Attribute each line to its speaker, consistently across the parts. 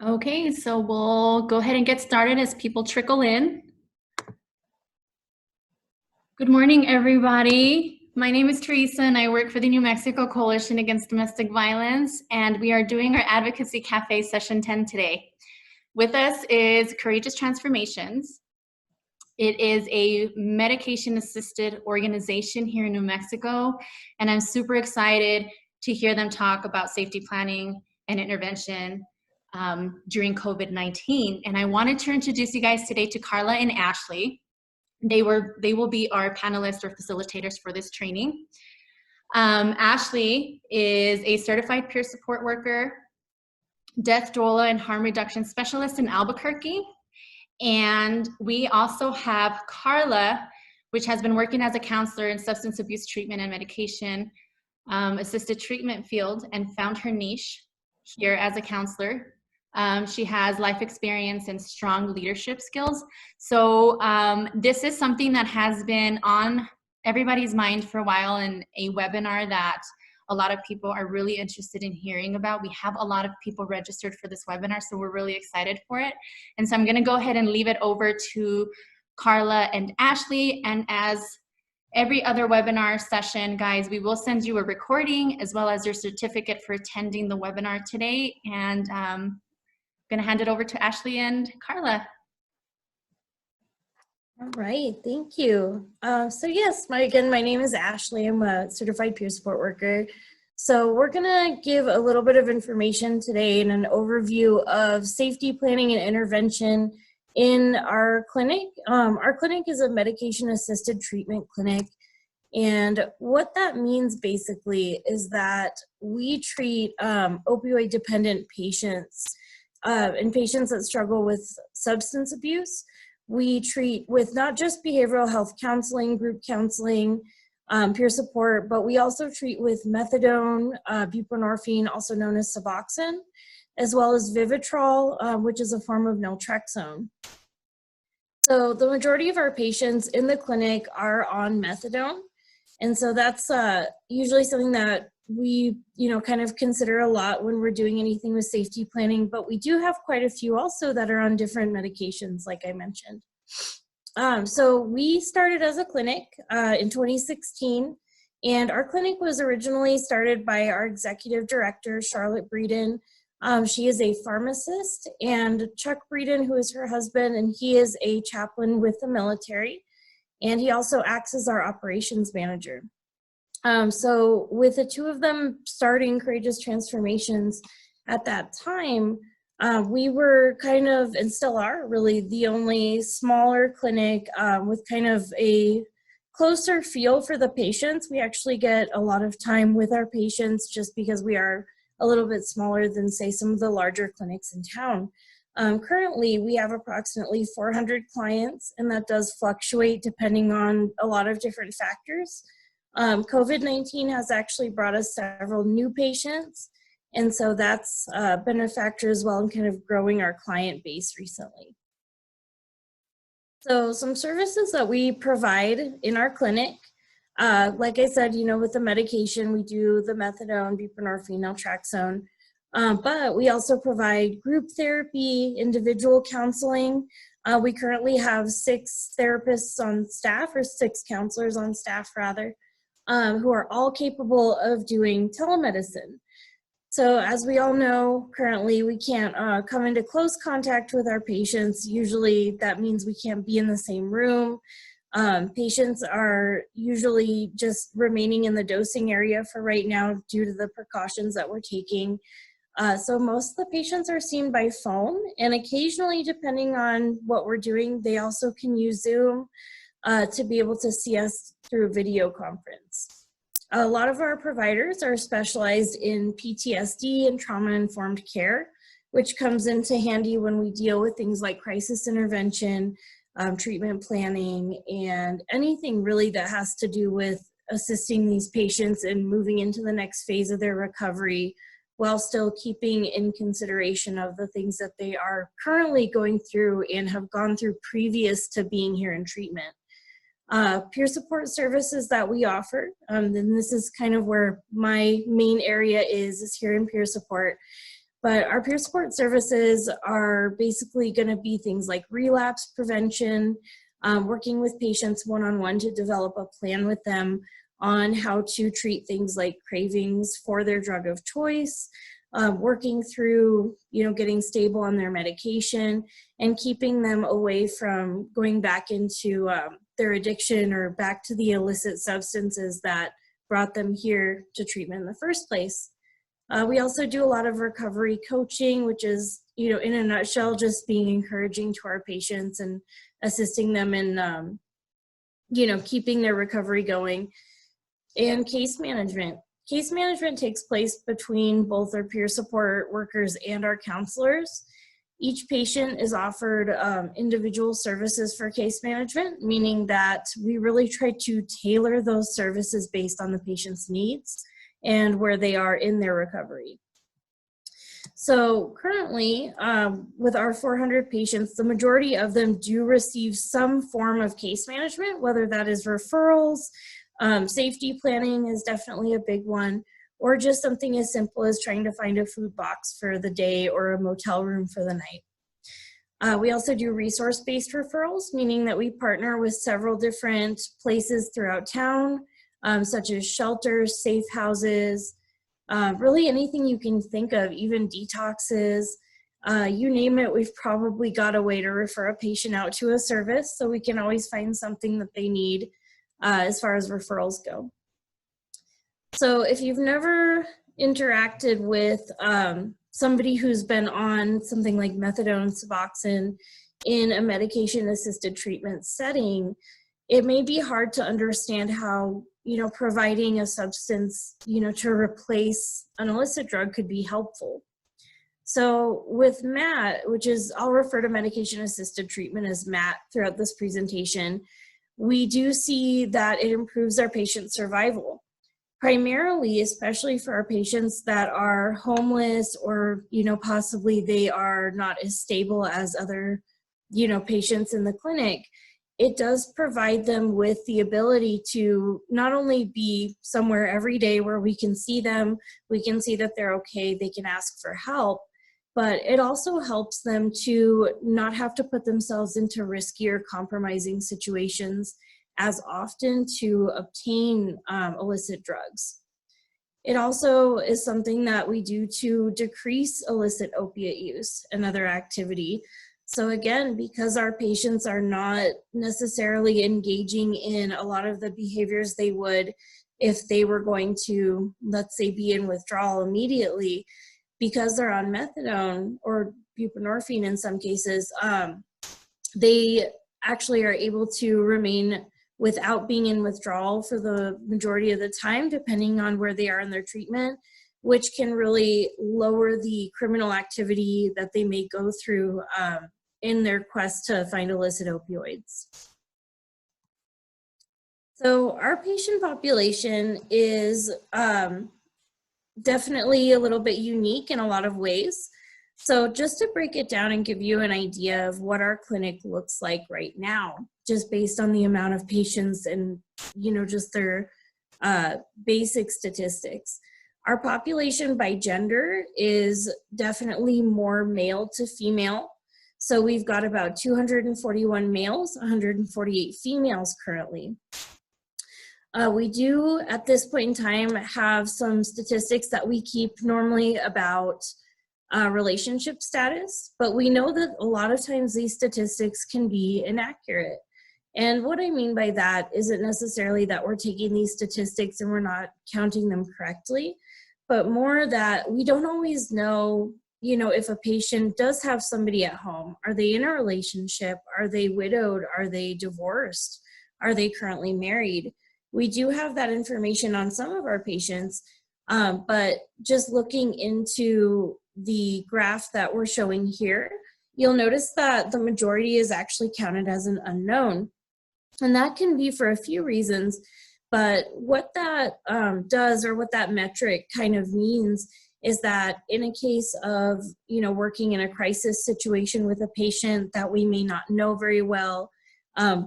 Speaker 1: Okay, so we'll go ahead and get started as people trickle in. Good morning, everybody. My name is Teresa, and I work for the New Mexico Coalition Against Domestic Violence, and we are doing our Advocacy Cafe Session 10 today. With us is Courageous Transformations. It is a medication-assisted organization here in New Mexico, and I'm super excited to hear them talk about safety planning and intervention during COVID-19. And I wanted to introduce you guys today to Carla and Ashley. They will be our panelists or facilitators for this training. Ashley is a certified peer support worker, death doula and harm reduction specialist in Albuquerque. And we also have Carla, which has been working as a counselor in substance abuse treatment and medication assisted treatment field, and found her niche here as a counselor. She has life experience and strong leadership skills. So this is something that has been on everybody's mind for a while, and a webinar that a lot of people are really interested in hearing about. We have a lot of people registered for this webinar, so we're really excited for it. And so I'm gonna go ahead and leave it over to Carla and Ashley. And as every other webinar session, guys, we will send you a recording as well as your certificate for attending the webinar today. And I'm gonna hand it over to Ashley and Carla.
Speaker 2: All right, thank you. So yes, my name is Ashley. I'm a certified peer support worker. So we're gonna give a little bit of information today and an overview of safety planning and intervention in our clinic. Our clinic is a medication-assisted treatment clinic. And what that means basically is that we treat opioid-dependent patients and patients that struggle with substance abuse. We treat with not just behavioral health counseling, group counseling, peer support, but we also treat with methadone, buprenorphine, also known as Suboxone, as well as Vivitrol, which is a form of naltrexone. So the majority of our patients in the clinic are on methadone. And so that's usually something that we, kind of consider a lot when we're doing anything with safety planning, but we do have quite a few also that are on different medications, like I mentioned. So we started as a clinic in 2016, and our clinic was originally started by our executive director, Charlotte Breeden. She is a pharmacist, and Chuck Breeden, who is her husband, and he is a chaplain with the military, and he also acts as our operations manager. So with the two of them starting Courageous Transformations at that time, we were kind of, and still are really, the only smaller clinic with kind of a closer feel for the patients. We actually get a lot of time with our patients just because we are a little bit smaller than, say, some of the larger clinics in town. Currently, we have approximately 400 clients, and that does fluctuate depending on a lot of different factors. COVID-19 has actually brought us several new patients, and so that's been a factor as well in kind of growing our client base recently. So some services that we provide in our clinic, like I said, with the medication, we do the methadone, buprenorphine, naltrexone, but we also provide group therapy, individual counseling. We currently have 6 therapists on staff, or 6 counselors on staff rather, who are all capable of doing telemedicine. So as we all know, currently we can't come into close contact with our patients. Usually that means we can't be in the same room. Patients are usually just remaining in the dosing area for right now due to the precautions that we're taking. So most of the patients are seen by phone, and occasionally, depending on what we're doing, they also can use Zoom to be able to see us through video conference. A lot of our providers are specialized in PTSD and trauma-informed care, which comes into handy when we deal with things like crisis intervention, treatment planning, and anything really that has to do with assisting these patients in moving into the next phase of their recovery, while still keeping in consideration of the things that they are currently going through and have gone through previous to being here in treatment. Peer support services that we offer, and this is kind of where my main area is here in peer support. But our peer support services are basically going to be things like relapse prevention, working with patients one-on-one to develop a plan with them on how to treat things like cravings for their drug of choice, working through, getting stable on their medication and keeping them away from going back into their addiction or back to the illicit substances that brought them here to treatment in the first place. We also do a lot of recovery coaching, which is, in a nutshell, just being encouraging to our patients and assisting them in, keeping their recovery going. And case management. Case management takes place between both our peer support workers and our counselors. Each patient is offered individual services for case management, meaning that we really try to tailor those services based on the patient's needs and where they are in their recovery. So currently, with our 400 patients, the majority of them do receive some form of case management, whether that is referrals, safety planning is definitely a big one, or just something as simple as trying to find a food box for the day or a motel room for the night. We also do resource-based referrals, meaning that we partner with several different places throughout town, such as shelters, safe houses, really anything you can think of, even detoxes, you name it, we've probably got a way to refer a patient out to a service, so we can always find something that they need as far as referrals go. So if you've never interacted with somebody who's been on something like methadone, Suboxone in a medication-assisted treatment setting, it may be hard to understand how, providing a substance, to replace an illicit drug could be helpful. So with MAT, which is, I'll refer to medication-assisted treatment as MAT throughout this presentation, we do see that it improves our patient survival. Primarily, especially for our patients that are homeless or, possibly they are not as stable as other, patients in the clinic, it does provide them with the ability to not only be somewhere every day where we can see them, we can see that they're okay, they can ask for help, but it also helps them to not have to put themselves into riskier, compromising situations as often to obtain illicit drugs. It also is something that we do to decrease illicit opiate use and other activity. So again, because our patients are not necessarily engaging in a lot of the behaviors they would if they were going to, let's say, be in withdrawal immediately, because they're on methadone or buprenorphine in some cases, they actually are able to remain without being in withdrawal for the majority of the time, depending on where they are in their treatment, which can really lower the criminal activity that they may go through in their quest to find illicit opioids. So our patient population is definitely a little bit unique in a lot of ways. So just to break it down and give you an idea of what our clinic looks like right now, just based on the amount of patients and, just their basic statistics. Our population by gender is definitely more male to female. So we've got about 241 males, 148 females currently. We do, at this point in time, have some statistics that we keep normally about relationship status, but we know that a lot of times these statistics can be inaccurate. And what I mean by that isn't necessarily that we're taking these statistics and we're not counting them correctly, but more that we don't always know, if a patient does have somebody at home. Are they in a relationship? Are they widowed? Are they divorced? Are they currently married? We do have that information on some of our patients, but just looking into the graph that we're showing here, you'll notice that the majority is actually counted as an unknown. And that can be for a few reasons, but what that does, or what that metric kind of means, is that in a case of, working in a crisis situation with a patient that we may not know very well,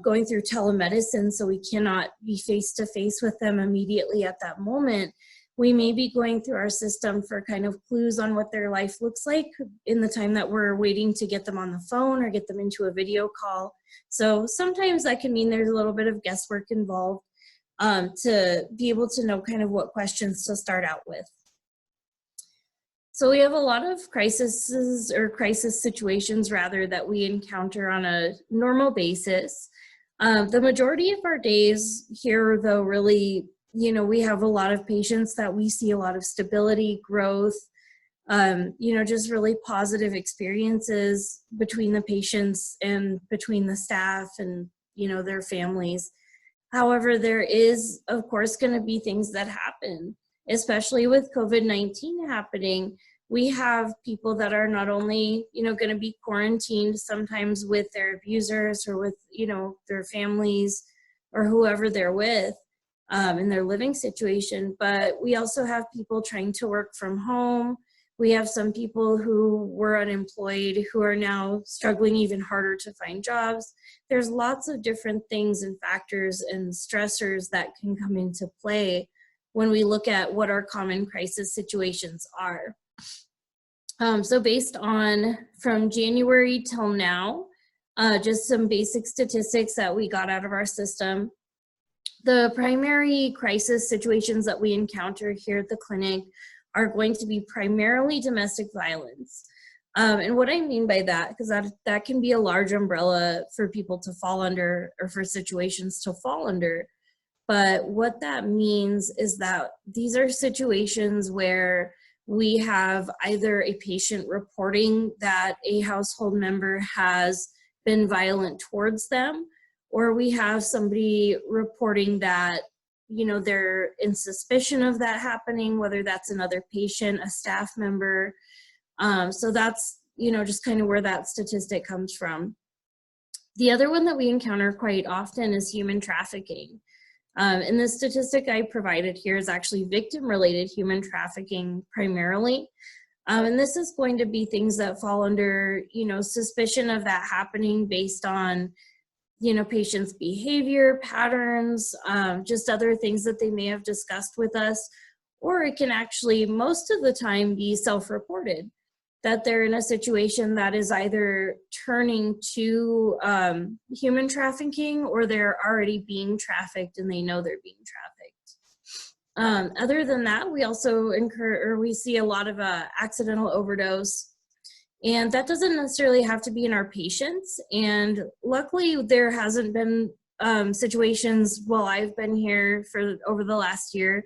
Speaker 2: going through telemedicine, so we cannot be face-to-face with them immediately at that moment, we may be going through our system for kind of clues on what their life looks like in the time that we're waiting to get them on the phone or get them into a video call. So sometimes that can mean there's a little bit of guesswork involved to be able to know kind of what questions to start out with. So we have a lot of crisis situations rather that we encounter on a normal basis. The majority of our days here, though, really, we have a lot of patients that we see a lot of stability, growth, just really positive experiences between the patients and between the staff and, their families. However, there is, of course, going to be things that happen, especially with COVID-19 happening. We have people that are not only, going to be quarantined sometimes with their abusers or with, their families or whoever they're with in their living situation, but we also have people trying to work from home. We have some people who were unemployed who are now struggling even harder to find jobs. There's lots of different things and factors and stressors that can come into play when we look at what our common crisis situations are. So based on from January till now, just some basic statistics that we got out of our system. The primary crisis situations that we encounter here at the clinic are going to be primarily domestic violence. And what I mean by that, because that can be a large umbrella for people to fall under or for situations to fall under. But what that means is that these are situations where we have either a patient reporting that a household member has been violent towards them, or we have somebody reporting that, they're in suspicion of that happening, whether that's another patient, a staff member. So that's, just kind of where that statistic comes from. The other one that we encounter quite often is human trafficking. And the statistic I provided here is actually victim-related human trafficking primarily. And this is going to be things that fall under, suspicion of that happening based on, patients' behavior, patterns, just other things that they may have discussed with us. Or it can actually, most of the time, be self-reported, that they're in a situation that is either turning to human trafficking or they're already being trafficked and they know they're being trafficked. Other than that, we also we see a lot of accidental overdose. And that doesn't necessarily have to be in our patients. And luckily, there hasn't been situations while I've been here for over the last year,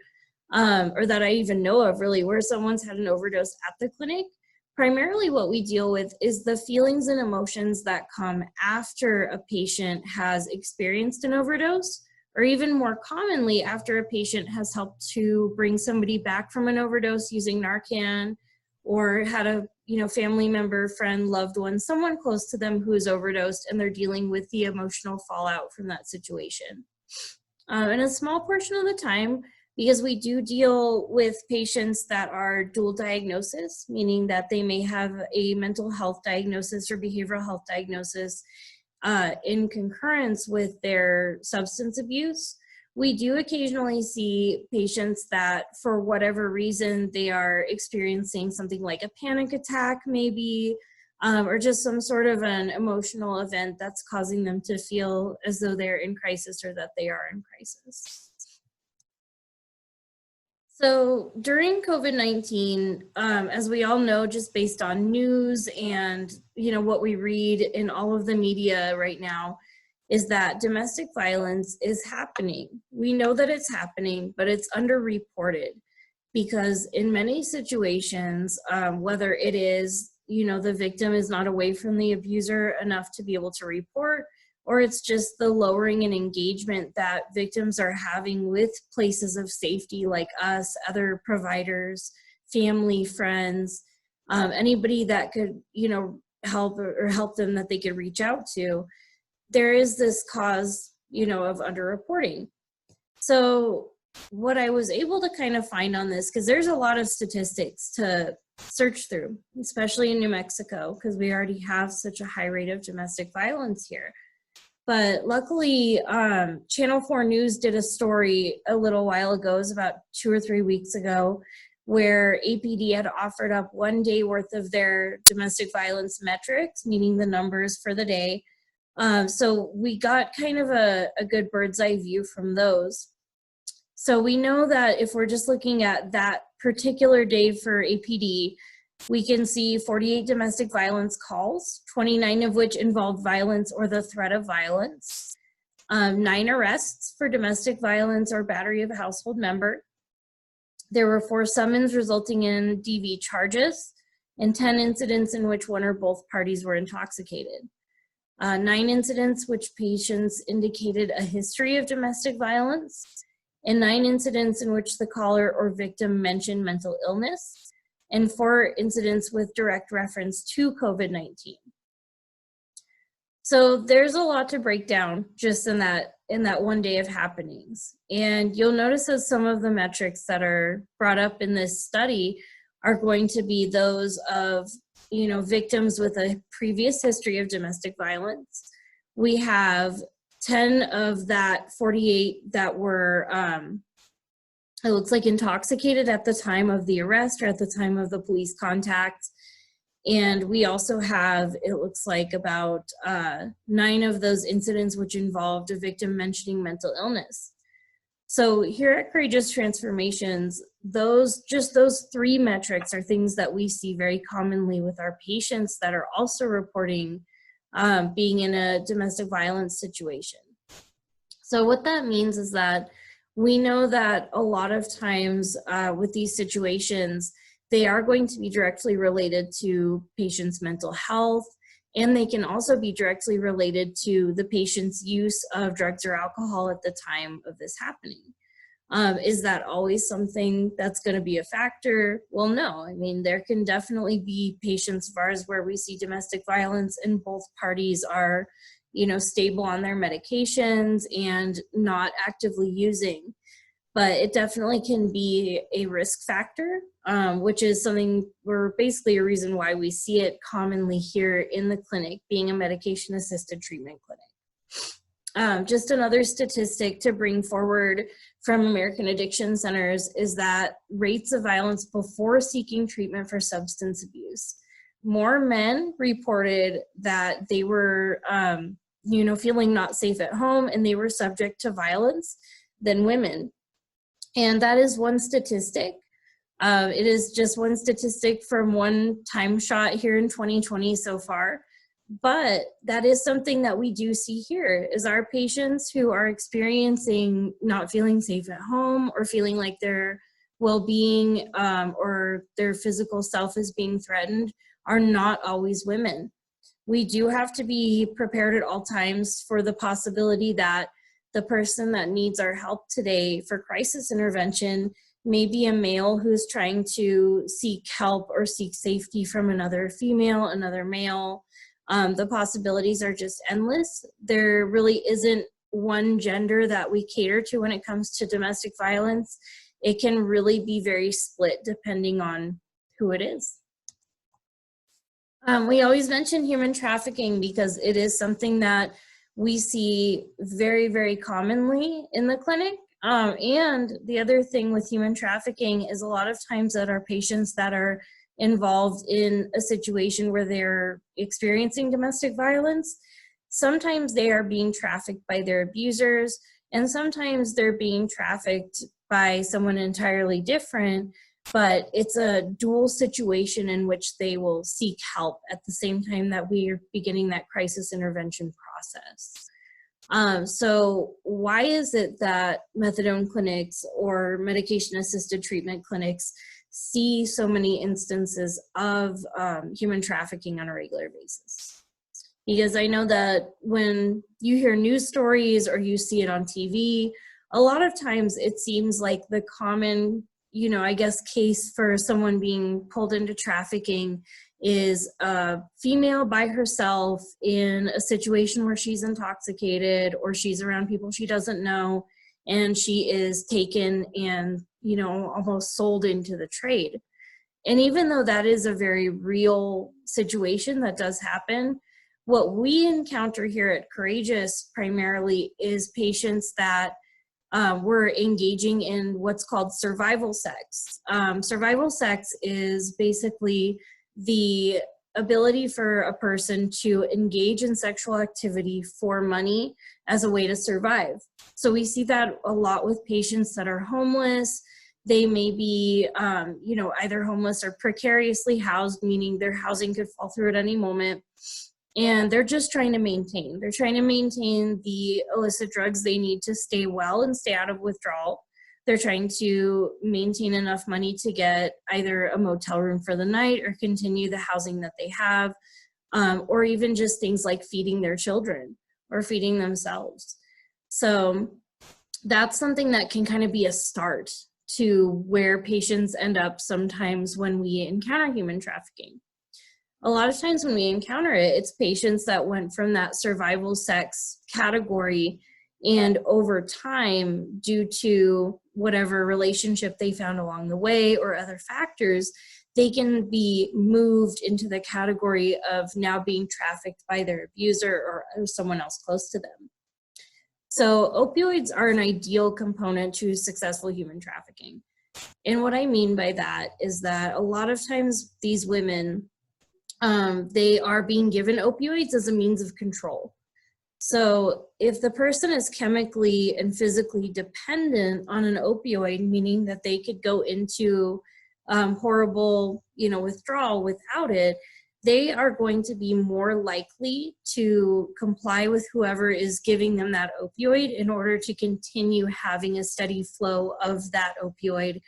Speaker 2: or that I even know of really, where someone's had an overdose at the clinic. Primarily what we deal with is the feelings and emotions that come after a patient has experienced an overdose, or even more commonly after a patient has helped to bring somebody back from an overdose using Narcan, or had a family member, friend, loved one, someone close to them who's overdosed, and they're dealing with the emotional fallout from that situation. And a small portion of the time, because we do deal with patients that are dual diagnosis, meaning that they may have a mental health diagnosis or behavioral health diagnosis in concurrence with their substance abuse. We do occasionally see patients that, for whatever reason, they are experiencing something like a panic attack maybe, or just some sort of an emotional event that's causing them to feel as though they're in crisis or that they are in crisis. So during COVID-19, as we all know, just based on news and what we read in all of the media right now, is that domestic violence is happening. We know that it's happening, but it's underreported because in many situations, whether it is, the victim is not away from the abuser enough to be able to report, or it's just the lowering in engagement that victims are having with places of safety like us, other providers, family, friends, anybody that could, help them that they could reach out to. There is this cause, of underreporting. So what I was able to kind of find on this, because there's a lot of statistics to search through, especially in New Mexico, because we already have such a high rate of domestic violence here. But luckily, Channel 4 News did a story a little while ago, it was about 2 or 3 weeks ago, where APD had offered up 1 day worth of their domestic violence metrics, meaning the numbers for the day. So we got kind of a good bird's eye view from those. So we know that if we're just looking at that particular day for APD, we can see 48 domestic violence calls, 29 of which involved violence or the threat of violence, 9 arrests for domestic violence or battery of a household member. There were 4 summons resulting in DV charges, and 10 incidents in which one or both parties were intoxicated. 9 incidents which patients indicated a history of domestic violence, and 9 incidents in which the caller or victim mentioned mental illness, and 4 incidents with direct reference to COVID-19. So there's a lot to break down just in that 1 day of happenings. And you'll notice that some of the metrics that are brought up in this study are going to be those of, victims with a previous history of domestic violence. We have 10 of that 48 that were, it looks like, intoxicated at the time of the arrest or at the time of the police contact. And we also have, it looks like, about 9 of those incidents which involved a victim mentioning mental illness. So here at Courageous Transformations, those 3 metrics are things that we see very commonly with our patients that are also reporting being in a domestic violence situation. So what that means is that we know that a lot of times with these situations, they are going to be directly related to patients' mental health, and they can also be directly related to the patient's use of drugs or alcohol at the time of this happening. Is that always something that's going to be a factor? Well, no. I mean, there can definitely be patients of ours where we see domestic violence and both parties are, stable on their medications and not actively using. But it definitely can be a risk factor, which is something, or basically a reason why we see it commonly here in the clinic, being a medication-assisted treatment clinic. Just another statistic to bring forward from American Addiction Centers is that rates of violence before seeking treatment for substance abuse. More men reported that they were, feeling not safe at home and they were subject to violence than women. And that is one statistic. It is just one statistic from one time shot here in 2020 so far. But that is something that we do see here, is our patients who are experiencing not feeling safe at home or feeling like their well-being or their physical self is being threatened are not always women. We do have to be prepared at all times for the possibility that the person that needs our help today for crisis intervention may be a male who's trying to seek help or seek safety from another female, another male. The possibilities are just endless. There really isn't one gender that we cater to when it comes to domestic violence. It can really be very split depending on who it is. We always mention human trafficking because it is something that we see very, very commonly in the clinic. And the other thing with human trafficking is a lot of times that our patients that are involved in a situation where they're experiencing domestic violence, sometimes they are being trafficked by their abusers, and sometimes they're being trafficked by someone entirely different, but it's a dual situation in which they will seek help at the same time that we are beginning that crisis intervention process. So why is it that methadone clinics or medication-assisted treatment clinics see so many instances of human trafficking on a regular basis? Because I know that when you hear news stories or you see it on TV, a lot of times it seems like the common, case for someone being pulled into trafficking is a female by herself in a situation where she's intoxicated or she's around people she doesn't know, and she is taken and, almost sold into the trade. And even though that is a very real situation that does happen, What we encounter here at Courageous primarily is patients that were engaging in what's called survival sex. Survival sex is basically the ability for a person to engage in sexual activity for money as a way to survive. So we see that a lot with patients that are homeless. They may be, either homeless or precariously housed, meaning their housing could fall through at any moment. And they're just trying to maintain. They're trying to maintain the illicit drugs they need to stay well and stay out of withdrawal. They're trying to maintain enough money to get either a motel room for the night or continue the housing that they have, or even just things like feeding their children or feeding themselves. So that's something that can kind of be a start to where patients end up sometimes when we encounter human trafficking. A lot of times when we encounter it, it's patients that went from that survival sex category, and over time, due to whatever relationship they found along the way or other factors, they can be moved into the category of now being trafficked by their abuser or someone else close to them. So opioids are an ideal component to successful human trafficking. And what I mean by that is that a lot of times these women, they are being given opioids as a means of control. So if the person is chemically and physically dependent on an opioid, meaning that they could go into horrible, withdrawal without it, they are going to be more likely to comply with whoever is giving them that opioid in order to continue having a steady flow of that opioid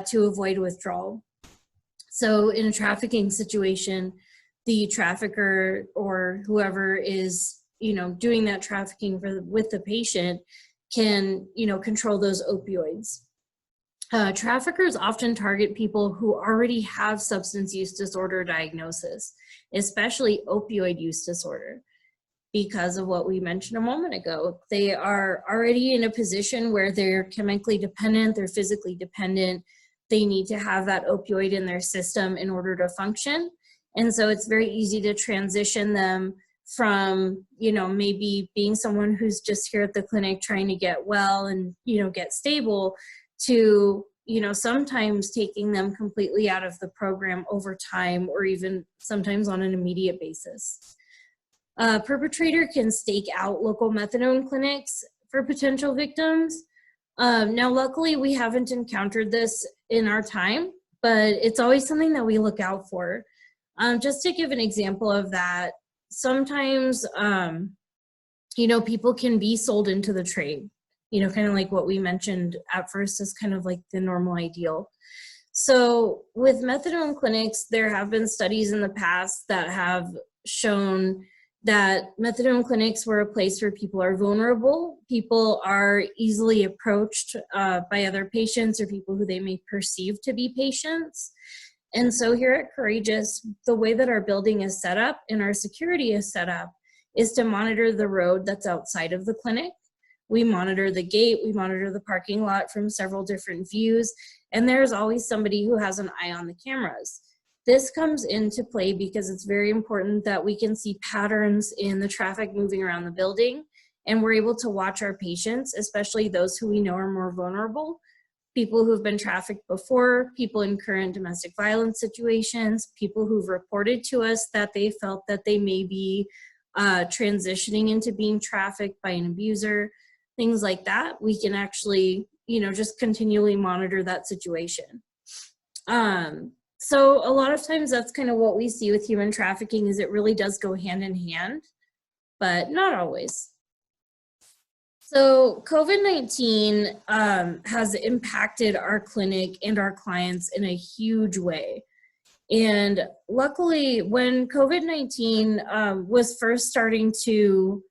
Speaker 2: to avoid withdrawal. So in a trafficking situation, the trafficker or whoever is, doing that trafficking with the patient can, control those opioids. Traffickers often target people who already have substance use disorder diagnosis, especially opioid use disorder, because of what we mentioned a moment ago. They are already in a position where they're chemically dependent, they're physically dependent, they need to have that opioid in their system in order to function. And so it's very easy to transition them from, maybe being someone who's just here at the clinic trying to get well and, get stable to, sometimes taking them completely out of the program over time, or even sometimes on an immediate basis. A perpetrator can stake out local methadone clinics for potential victims. Now, luckily, we haven't encountered this in our time, but it's always something that we look out for. Just to give an example of that, sometimes, people can be sold into the trade, kind of like what we mentioned at first is kind of like the normal ideal. So with methadone clinics, there have been studies in the past that have shown that methadone clinics were a place where people are vulnerable, people are easily approached by other patients or people who they may perceive to be patients. And so here at Courageous, the way that our building is set up and our security is set up is to monitor the road that's outside of the clinic. We monitor the gate, we monitor the parking lot from several different views, and there's always somebody who has an eye on the cameras. This comes into play because it's very important that we can see patterns in the traffic moving around the building, and we're able to watch our patients, especially those who we know are more vulnerable, people who've been trafficked before, people in current domestic violence situations, people who've reported to us that they felt that they may be transitioning into being trafficked by an abuser, things like that. We can actually, just continually monitor that situation. So a lot of times that's kind of what we see with human trafficking, is it really does go hand in hand, but not always. So COVID-19 has impacted our clinic and our clients in a huge way. And luckily, when COVID-19 was first starting to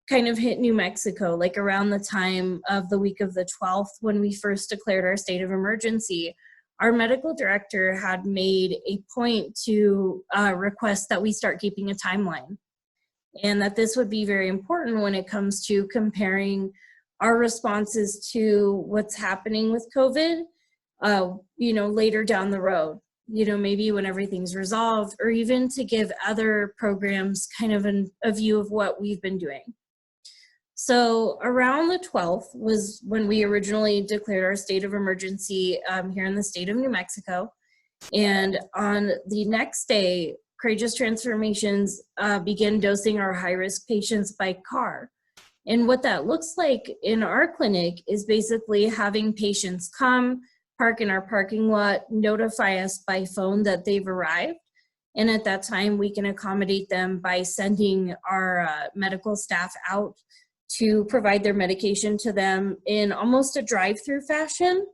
Speaker 2: kind of hit New Mexico, like around the time of the week of the 12th, when we first declared our state of emergency, our medical director had made a point to request that we start keeping a timeline, and that this would be very important when it comes to comparing our responses to what's happening with COVID, later down the road. maybe when everything's resolved, or even to give other programs kind of a view of what we've been doing. So around the 12th was when we originally declared our state of emergency here in the state of New Mexico. And on the next day, Courageous Transformations began dosing our high-risk patients by car. And what that looks like in our clinic is basically having patients come, park in our parking lot, notify us by phone that they've arrived. And at that time, we can accommodate them by sending our medical staff out to provide their medication to them in almost a drive-through fashion,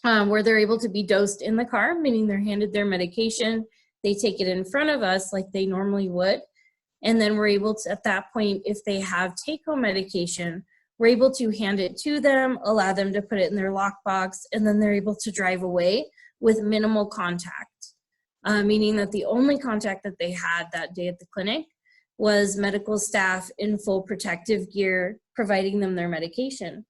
Speaker 2: where they're able to be dosed in the car, meaning they're handed their medication, they take it in front of us like they normally would, and then we're able to, at that point, if they have take-home medication, we're able to hand it to them, allow them to put it in their lockbox, and then they're able to drive away with minimal contact, meaning that the only contact that they had that day at the clinic was medical staff in full protective gear providing them their medication.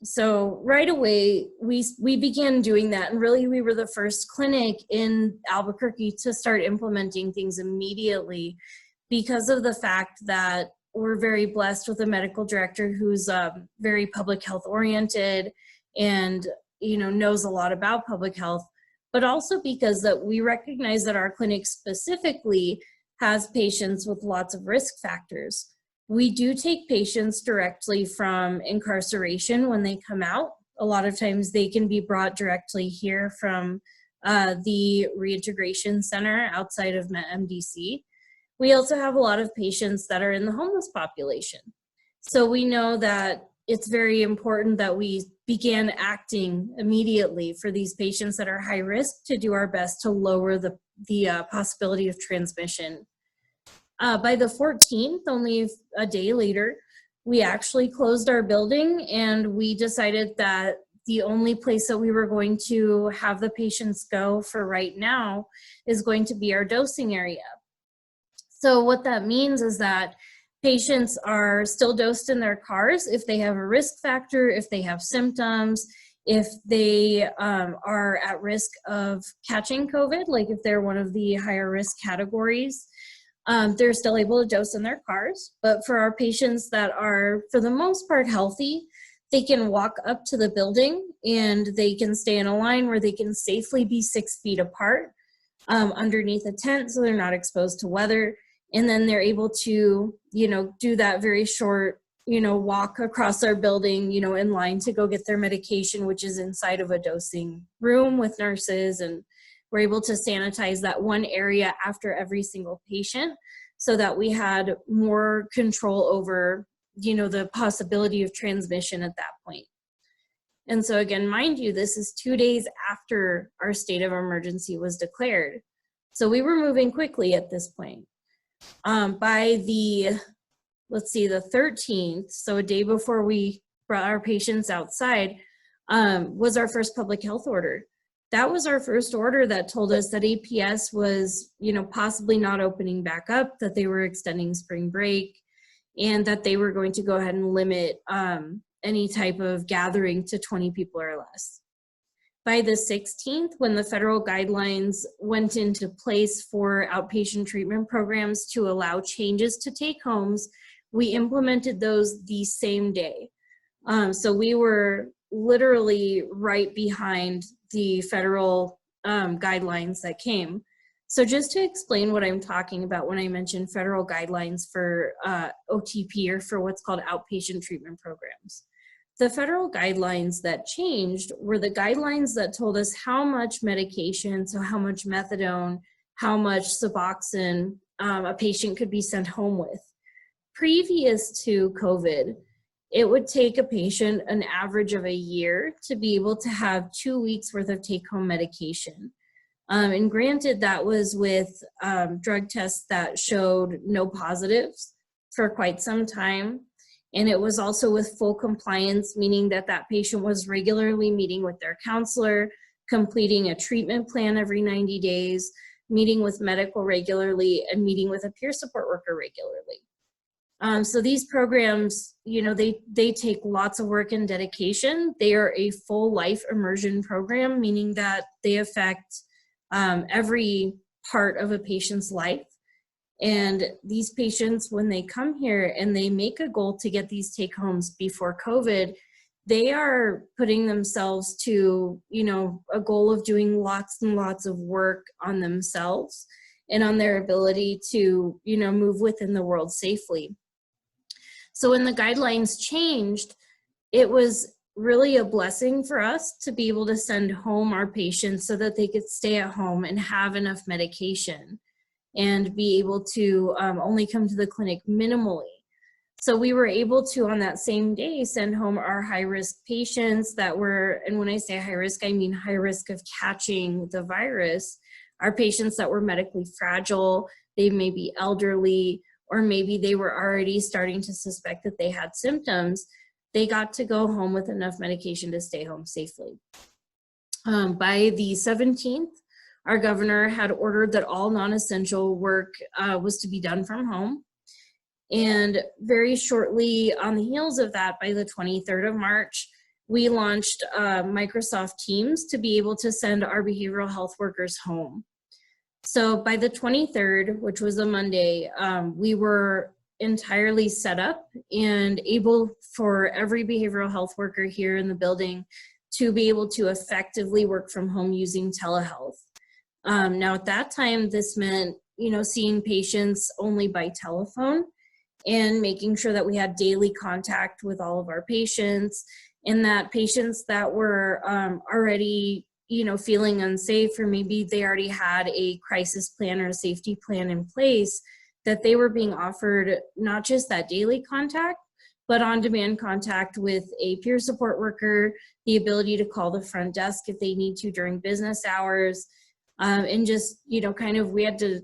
Speaker 2: So right away, we began doing that, and really we were the first clinic in Albuquerque to start implementing things immediately because of the fact that we're very blessed with a medical director who's very public health oriented and knows a lot about public health, but also because that we recognize that our clinic specifically has patients with lots of risk factors. We do take patients directly from incarceration when they come out. A lot of times they can be brought directly here from the reintegration center outside of MDC. We also have a lot of patients that are in the homeless population. So we know that it's very important that we began acting immediately for these patients that are high risk to do our best to lower the possibility of transmission. By the 14th, only a day later, we actually closed our building, and we decided that the only place that we were going to have the patients go for right now is going to be our dosing area. So what that means is that patients are still dosed in their cars if they have a risk factor, if they have symptoms, if they are at risk of catching COVID, like if they're one of the higher risk categories. They're still able to dose in their cars, but for our patients that are, for the most part, healthy, they can walk up to the building and they can stay in a line where they can safely be 6 feet apart underneath a tent so they're not exposed to weather. And then they're able to, do that very short, walk across our building, in line to go get their medication, which is inside of a dosing room with nurses, and we're able to sanitize that one area after every single patient so that we had more control over, the possibility of transmission at that point. And so again, mind you, this is 2 days after our state of emergency was declared. So we were moving quickly at this point. By the 13th, so a day before we brought our patients outside, was our first public health order. That was our first order that told us that APS was, possibly not opening back up, that they were extending spring break, and that they were going to go ahead and limit any type of gathering to 20 people or less. By the 16th, when the federal guidelines went into place for outpatient treatment programs to allow changes to take homes, we implemented those the same day. So we were literally right behind the federal guidelines that came. So just to explain what I'm talking about when I mention federal guidelines for OTP, or for what's called outpatient treatment programs. The federal guidelines that changed were the guidelines that told us how much medication, so how much methadone, how much Suboxone a patient could be sent home with. Previous to COVID, it would take a patient an average of a year to be able to have 2 weeks worth of take-home medication. And granted, that was with drug tests that showed no positives for quite some time. And it was also with full compliance, meaning that that patient was regularly meeting with their counselor, completing a treatment plan every 90 days, meeting with medical regularly, and meeting with a peer support worker regularly. So these programs, they take lots of work and dedication. They are a full life immersion program, meaning that they affect every part of a patient's life. And these patients, when they come here and they make a goal to get these take homes before COVID, they are putting themselves to, a goal of doing lots and lots of work on themselves and on their ability to, move within the world safely. So when the guidelines changed, it was really a blessing for us to be able to send home our patients so that they could stay at home and have enough medication and be able to only come to the clinic minimally. So we were able to, on that same day, send home our high-risk patients that were, and when I say high risk, I mean high risk of catching the virus, our patients that were medically fragile, they may be elderly, or maybe they were already starting to suspect that they had symptoms. They got to go home with enough medication to stay home safely. By the 17th, our governor had ordered that all non-essential work was to be done from home. And very shortly on the heels of that, by the 23rd of March, we launched Microsoft Teams to be able to send our behavioral health workers home. So by the 23rd, which was a Monday, we were entirely set up and able for every behavioral health worker here in the building to be able to effectively work from home using telehealth. Now at that time, this meant, seeing patients only by telephone and making sure that we had daily contact with all of our patients, and that patients that were already, feeling unsafe, or maybe they already had a crisis plan or a safety plan in place, that they were being offered not just that daily contact, but on-demand contact with a peer support worker, the ability to call the front desk if they need to during business hours, and just, we had to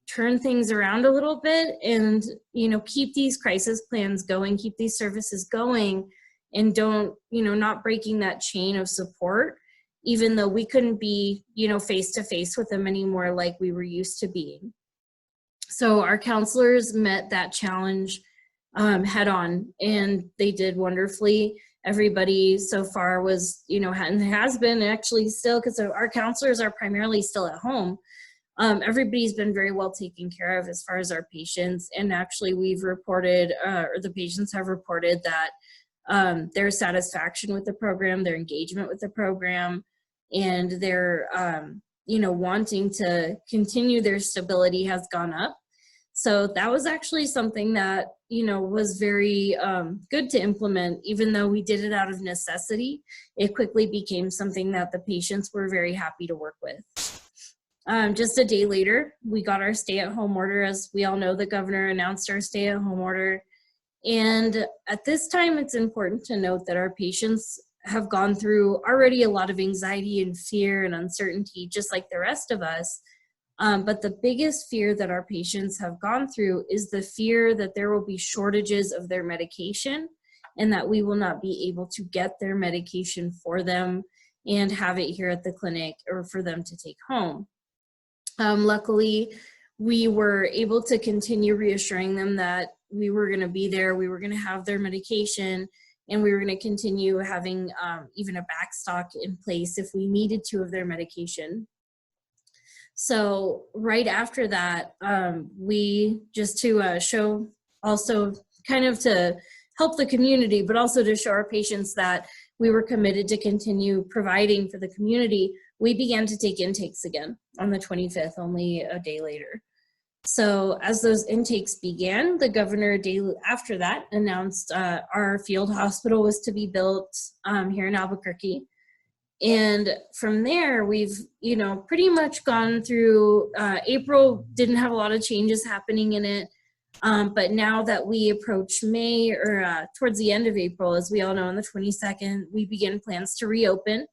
Speaker 2: turn things around a little bit and, keep these crisis plans going, keep these services going, and don't, not breaking that chain of support, even though we couldn't be, face to face with them anymore like we were used to being. So our counselors met that challenge head on, and they did wonderfully. Everybody so far was, and has been actually still, because our counselors are primarily still at home. Everybody's been very well taken care of as far as our patients, and actually we've reported, or the patients have reported that their satisfaction with the program, their engagement with the program, and their, wanting to continue their stability has gone up. So that was actually something that, was very good to implement. Even though we did it out of necessity, it quickly became something that the patients were very happy to work with. Just a day later, we got our stay-at-home order. As we all know, the governor announced our stay-at-home order. And at this time, it's important to note that our patients have gone through already a lot of anxiety and fear and uncertainty, just like the rest of us. But the biggest fear that our patients have gone through is the fear that there will be shortages of their medication and that we will not be able to get their medication for them and have it here at the clinic or for them to take home. Luckily, we were able to continue reassuring them that we were going to be there, we were going to have their medication, and we were going to continue having even a backstock in place if we needed to of their medication. So right after that, we, just to show, also kind of to help the community, but also to show our patients that we were committed to continue providing for the community, we began to take intakes again on the 25th, only a day later. So as those intakes began, the governor a day after that announced our field hospital was to be built here in Albuquerque. And from there, we've, pretty much gone through, April didn't have a lot of changes happening in it. But now that we approach May, or towards the end of April, as we all know, on the 22nd, we begin plans to reopen.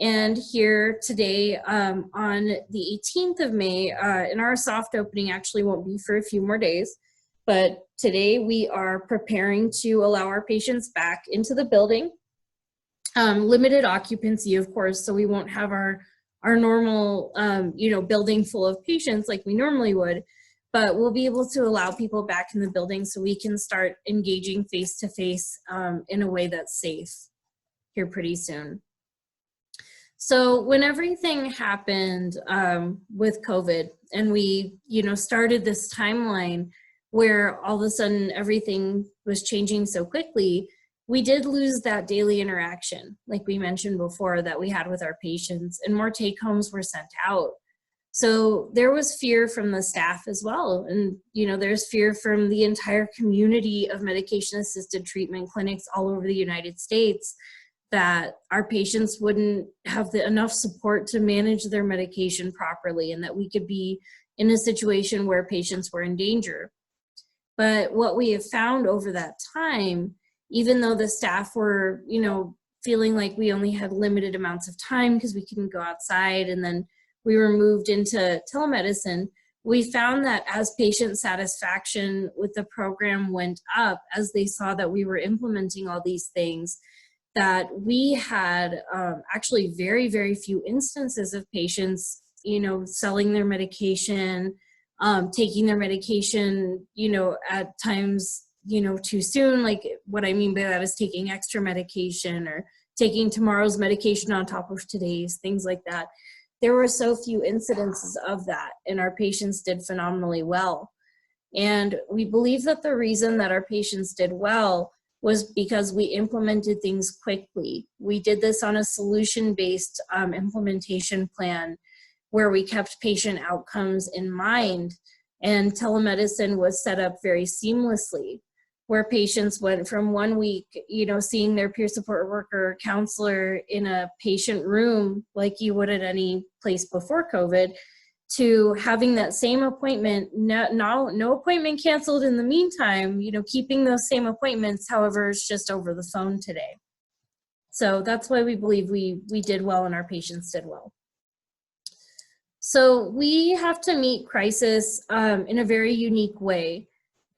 Speaker 2: And here today, on the 18th of May, and our soft opening actually won't be for a few more days, but today we are preparing to allow our patients back into the building. Limited occupancy, of course, so we won't have our normal, building full of patients like we normally would, but we'll be able to allow people back in the building so we can start engaging face-to-face in a way that's safe here pretty soon. So when everything happened with COVID, and we, started this timeline where all of a sudden everything was changing so quickly, we did lose that daily interaction, like we mentioned before, that we had with our patients, and more take-homes were sent out. So there was fear from the staff as well. And, there's fear from the entire community of medication-assisted treatment clinics all over the United States that our patients wouldn't have enough support to manage their medication properly, and that we could be in a situation where patients were in danger. But what we have found over that time, even though the staff were, feeling like we only had limited amounts of time because we couldn't go outside, and then we were moved into telemedicine, we found that as patient satisfaction with the program went up, as they saw that we were implementing all these things, that we had actually very, very few instances of patients, selling their medication, taking their medication, at times, too soon. Like, what I mean by that is taking extra medication or taking tomorrow's medication on top of today's, things like that. There were so few incidences of that, and our patients did phenomenally well. And we believe that the reason that our patients did well was because we implemented things quickly. We did this on a solution-based implementation plan where we kept patient outcomes in mind, and telemedicine was set up very seamlessly, where patients went from 1 week, seeing their peer support worker or counselor in a patient room like you would at any place before COVID, to having that same appointment, no appointment canceled in the meantime, keeping those same appointments, however, it's just over the phone today. So that's why we believe we did well and our patients did well. So we have to meet crisis in a very unique way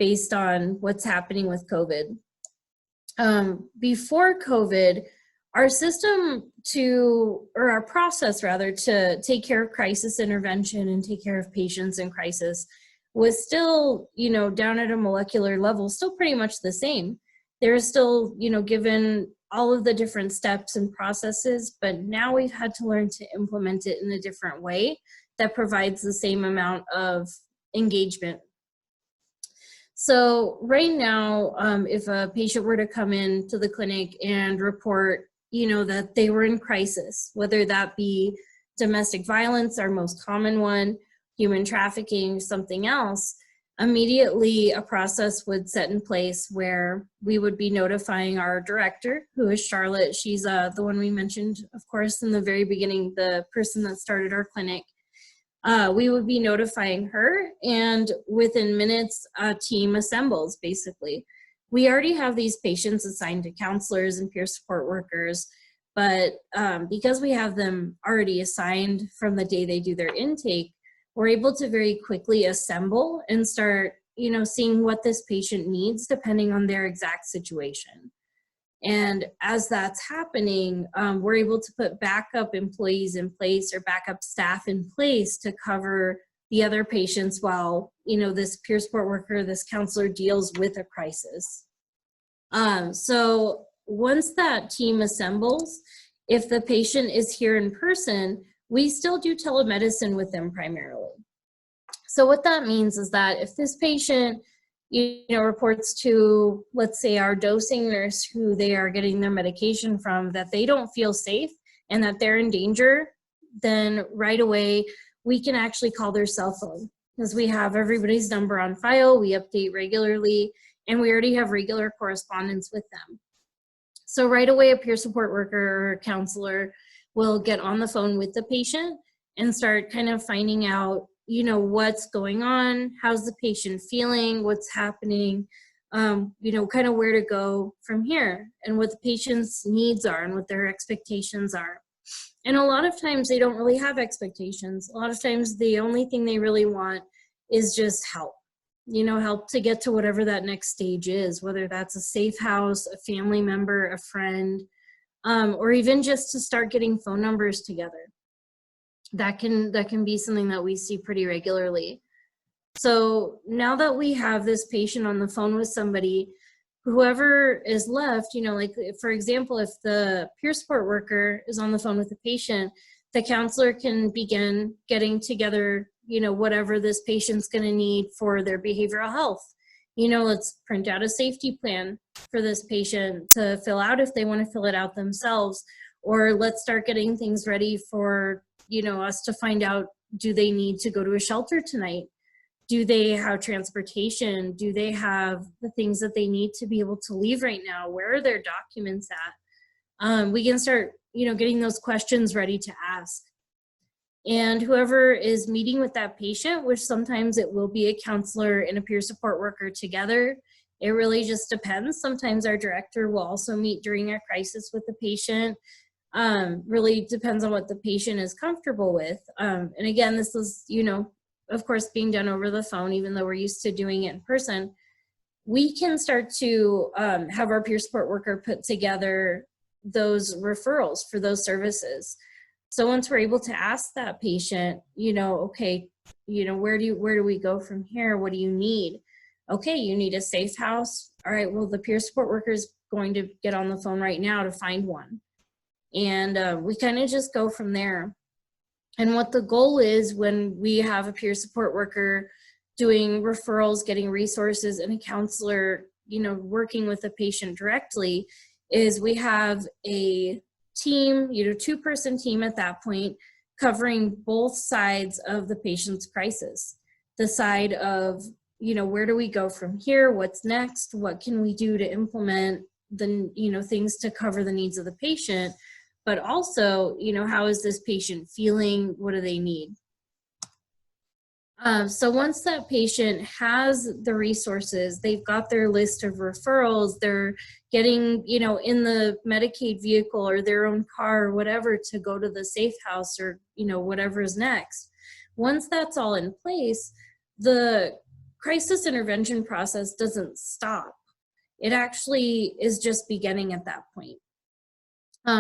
Speaker 2: based on what's happening with COVID. Before COVID, our our process rather, to take care of crisis intervention and take care of patients in crisis was still, down at a molecular level, still pretty much the same. There is still, given all of the different steps and processes, but now we've had to learn to implement it in a different way that provides the same amount of engagement. So right now, if a patient were to come in to the clinic and report, that they were in crisis, whether that be domestic violence, our most common one, human trafficking, something else, immediately a process would set in place where we would be notifying our director, who is Charlotte. She's the one we mentioned, of course, in the very beginning, the person that started our clinic. We would be notifying her, and within minutes, a team assembles, basically. We already have these patients assigned to counselors and peer support workers, but because we have them already assigned from the day they do their intake, we're able to very quickly assemble and start, seeing what this patient needs depending on their exact situation. And as that's happening, we're able to put backup employees in place or backup staff in place to cover the other patients while, this peer support worker, this counselor deals with a crisis. So once that team assembles, if the patient is here in person, we still do telemedicine with them primarily. So what that means is that if this patient, reports to, let's say, our dosing nurse who they are getting their medication from, that they don't feel safe and that they're in danger, then right away we can actually call their cell phone, because we have everybody's number on file, we update regularly, and we already have regular correspondence with them. So right away a peer support worker or counselor will get on the phone with the patient and start kind of finding out, what's going on, how's the patient feeling, what's happening, kind of where to go from here, and what the patient's needs are and what their expectations are. And a lot of times they don't really have expectations. A lot of times the only thing they really want is just help, help to get to whatever that next stage is, whether that's a safe house, a family member, a friend, or even just to start getting phone numbers together. That can be something that we see pretty regularly. So now that we have this patient on the phone with somebody, whoever is left, like for example, if the peer support worker is on the phone with the patient, the counselor can begin getting together, whatever this patient's going to need for their behavioral health. Let's print out a safety plan for this patient to fill out if they want to fill it out themselves, or let's start getting things ready for, us to find out, do they need to go to a shelter tonight? Do they have transportation? Do they have the things that they need to be able to leave right now? Where are their documents at? We can start, getting those questions ready to ask. And whoever is meeting with that patient, which sometimes it will be a counselor and a peer support worker together, it really just depends. Sometimes our director will also meet during a crisis with the patient. Really depends on what the patient is comfortable with. And again, this is, of course, being done over the phone, even though we're used to doing it in person. We can start to have our peer support worker put together those referrals for those services. So once we're able to ask that patient, okay, where do we go from here? What do you need? Okay, you need a safe house. All right, well, the peer support worker is going to get on the phone right now to find one. And we kind of just go from there. And what the goal is when we have a peer support worker doing referrals, getting resources, and a counselor, working with the patient directly, is we have a team, 2-person team at that point, covering both sides of the patient's crisis. The side of, where do we go from here? What's next? What can we do to implement the, things to cover the needs of the patient? But also, how is this patient feeling? What do they need? So once that patient has the resources, they've got their list of referrals, they're getting, in the Medicaid vehicle or their own car or whatever to go to the safe house or, whatever is next. Once that's all in place, the crisis intervention process doesn't stop. It actually is just beginning at that point.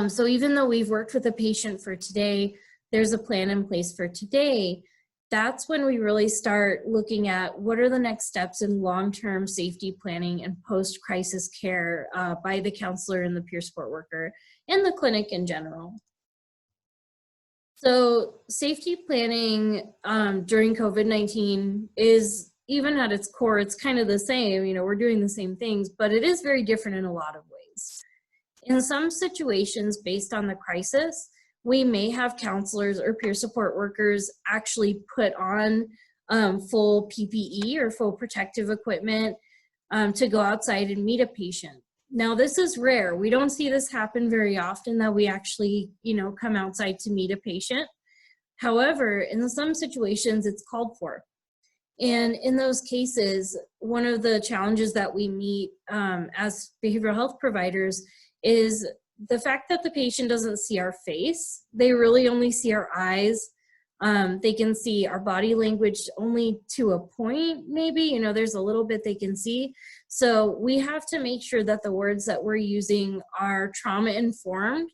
Speaker 2: So even though we've worked with a patient for today, there's a plan in place for today, that's when we really start looking at what are the next steps in long-term safety planning and post-crisis care by the counselor and the peer support worker and the clinic in general. So safety planning during COVID-19 is, even at its core, it's kind of the same, we're doing the same things, but it is very different in a lot of ways. In some situations, based on the crisis, we may have counselors or peer support workers actually put on full PPE or full protective equipment to go outside and meet a patient. Now, this is rare. We don't see this happen very often, that we actually, come outside to meet a patient. However, in some situations, it's called for. And in those cases, one of the challenges that we meet as behavioral health providers is the fact that the patient doesn't see our face. They really only see our eyes. They can see our body language only to a point, maybe, there's a little bit they can see. So we have to make sure that the words that we're using are trauma informed,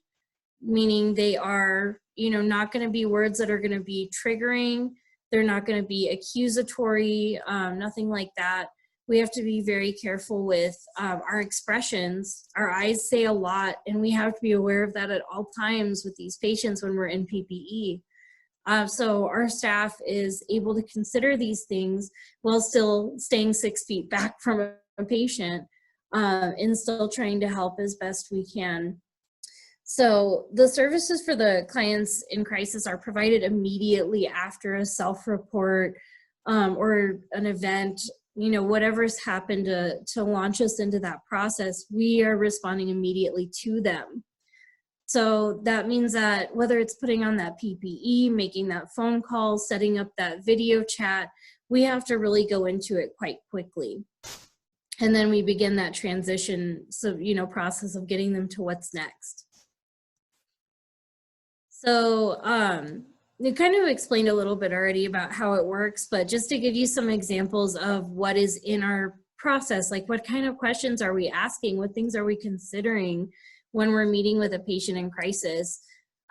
Speaker 2: meaning they are, not going to be words that are going to be triggering. They're not going to be accusatory, nothing like that. We have to be very careful with our expressions. Our eyes say a lot, and we have to be aware of that at all times with these patients when we're in PPE. So our staff is able to consider these things while still staying 6 feet back from a patient and still trying to help as best we can. So the services for the clients in crisis are provided immediately after a self-report or an event, whatever's happened to launch us into that process. We are responding immediately to them. So that means that whether it's putting on that PPE, making that phone call, setting up that video chat, we have to really go into it quite quickly. And then we begin that transition, process of getting them to what's next. So you kind of explained a little bit already about how it works, but just to give you some examples of what is in our process, like what kind of questions are we asking, what things are we considering when we're meeting with a patient in crisis,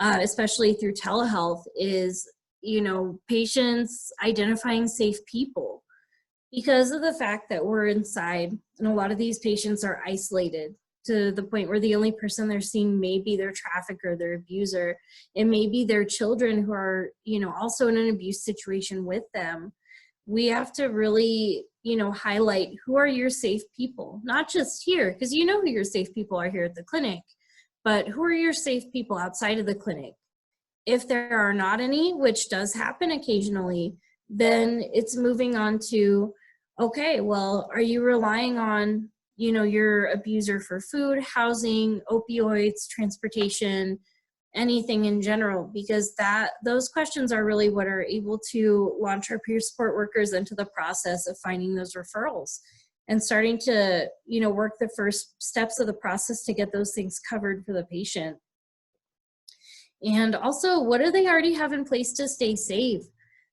Speaker 2: especially through telehealth, is, patients identifying safe people. Because of the fact that we're inside and a lot of these patients are isolated to the point where the only person they're seeing may be their trafficker, their abuser. It may be their children who are, also in an abuse situation with them. We have to really, highlight who are your safe people, not just here, because you know who your safe people are here at the clinic, but who are your safe people outside of the clinic? If there are not any, which does happen occasionally, then it's moving on to, okay, well, are you relying on, your abuser for food, housing, opioids, transportation, anything in general? Because those questions are really what are able to launch our peer support workers into the process of finding those referrals and starting to, work the first steps of the process to get those things covered for the patient. And also, what do they already have in place to stay safe?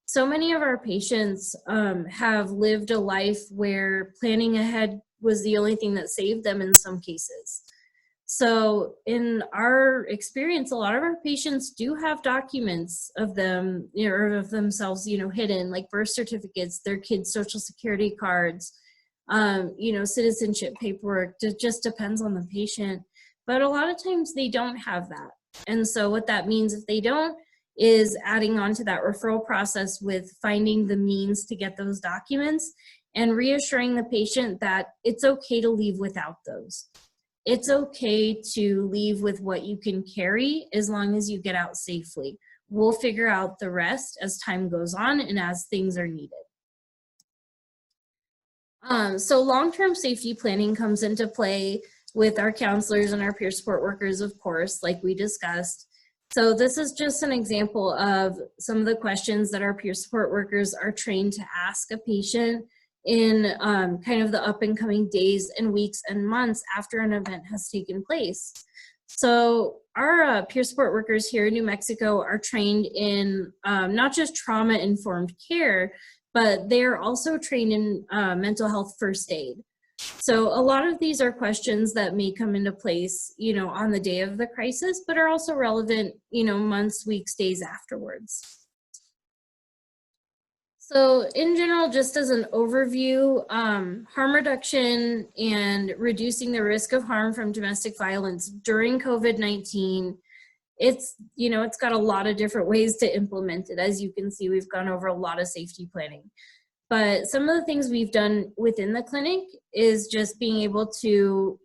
Speaker 2: So many of our patients have lived a life where planning ahead was the only thing that saved them in some cases. So in our experience, a lot of our patients do have documents of them, or of themselves, hidden, like birth certificates, their kids' social security cards, citizenship paperwork. It just depends on the patient. But a lot of times they don't have that. And so what that means, if they don't, is adding on to that referral process with finding the means to get those documents and reassuring the patient that it's okay to leave without those. It's okay to leave with what you can carry as long as you get out safely. We'll figure out the rest as time goes on and as things are needed. So long-term safety planning comes into play with our counselors and our peer support workers, of course, like we discussed. So this is just an example of some of the questions that our peer support workers are trained to ask a patient in kind of the up and coming days and weeks and months after an event has taken place. So our peer support workers here in New Mexico are trained in not just trauma-informed care, but they're also trained in mental health first aid. So a lot of these are questions that may come into place, on the day of the crisis, but are also relevant, months, weeks, days afterwards. So in general, just as an overview, harm reduction and reducing the risk of harm from domestic violence during COVID-19, it's got a lot of different ways to implement it. As you can see, we've gone over a lot of safety planning. But some of the things we've done within the clinic is just being able to,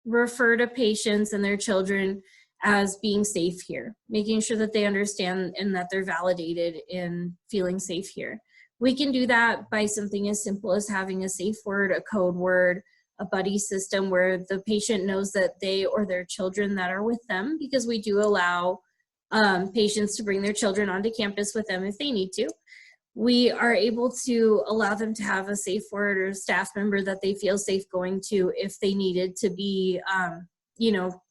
Speaker 2: refer to patients and their children as being safe here, making sure that they understand and that they're validated in feeling safe here. We can do that by something as simple as having a safe word, a code word, a buddy system where the patient knows that they or their children that are with them, because we do allow patients to bring their children onto campus with them if they need to. We are able to allow them to have a safe word or a staff member that they feel safe going to if they needed to be,